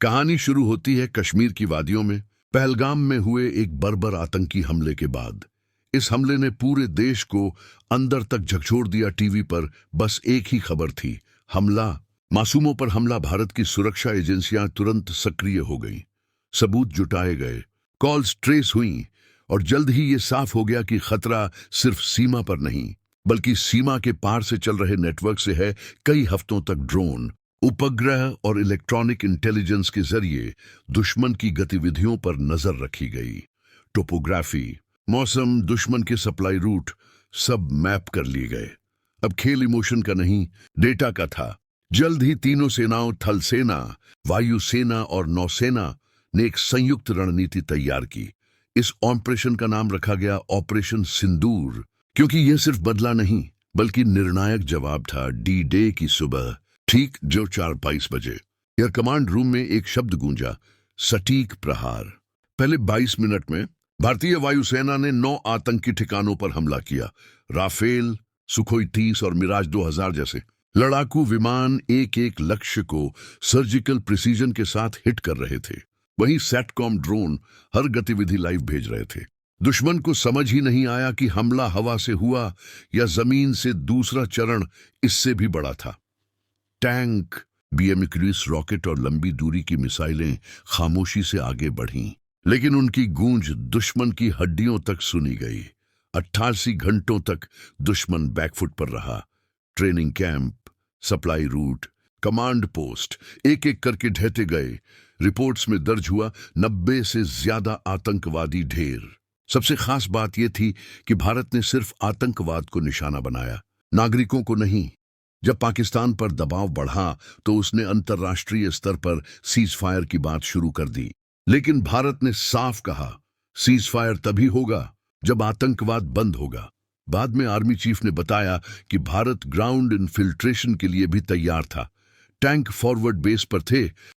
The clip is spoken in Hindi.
कहानी शुरू होती है कश्मीर की वादियों में, पहलगाम में हुए एक बर्बर आतंकी हमले के बाद। इस हमले ने पूरे देश को अंदर तक झकझोर दिया। टीवी पर बस एक ही खबर थी, हमला। मासूमों पर हमला। भारत की सुरक्षा एजेंसियां तुरंत सक्रिय हो गईं, सबूत जुटाए गए, कॉल्स ट्रेस हुई और जल्द ही ये साफ हो गया कि खतरा सिर्फ सीमा पर नहीं बल्कि सीमा के पार से चल रहे नेटवर्क से है। कई हफ्तों तक ड्रोन, उपग्रह और इलेक्ट्रॉनिक इंटेलिजेंस के जरिए दुश्मन की गतिविधियों पर नजर रखी गई। टोपोग्राफी, मौसम, दुश्मन के सप्लाई रूट सब मैप कर लिए गए। अब खेल इमोशन का नहीं, डेटा का था। जल्द ही तीनों सेनाओं, थल सेना, वायुसेना और नौसेना ने एक संयुक्त रणनीति तैयार की। इस ऑपरेशन का नाम रखा गया ऑपरेशन सिंदूर, क्योंकि यह सिर्फ बदला नहीं बल्कि निर्णायक जवाब था। डी डे की सुबह ठीक जो 4:22 बजे एयर कमांड रूम में एक शब्द गूंजा, सटीक प्रहार। पहले 22 मिनट में भारतीय वायुसेना ने 9 आतंकी ठिकानों पर हमला किया। राफेल, सुखोई 30 और मिराज 2000 जैसे लड़ाकू विमान एक एक लक्ष्य को सर्जिकल प्रिसीजन के साथ हिट कर रहे थे। वहीं सैटकॉम ड्रोन हर गतिविधि लाइव भेज रहे थे। दुश्मन को समझ ही नहीं आया कि हमला हवा से हुआ या जमीन से। दूसरा चरण इससे भी बड़ा था। टैंक, BMX रॉकेट और लंबी दूरी की मिसाइलें खामोशी से आगे बढ़ीं, लेकिन उनकी गूंज दुश्मन की हड्डियों तक सुनी गई। 88 घंटों तक दुश्मन बैकफुट पर रहा। Training camp, supply root, command post एक एक करके ढहते गए। रिपोर्ट्स में दर्ज हुआ 90 से ज्यादा आतंकवादी ढेर। सबसे खास बात यह थी कि भारत ने सिर्फ आतंकवाद को निशाना बनाया, नागरिकों को नहीं। जब पाकिस्तान पर दबाव बढ़ा तो उसने अंतर्राष्ट्रीय स्तर पर सीज फायर की बात शुरू कर दी। लेकिन भारत ने साफ कहा, सीज फायर तभी होगा जब आतंकवाद बंद होगा। बाद में आर्मी चीफ ने बताया कि भारत ग्राउंड इन्फिल्ट्रेशन के लिए भी तैयार था। टैंक फॉरवर्ड बेस पर थे,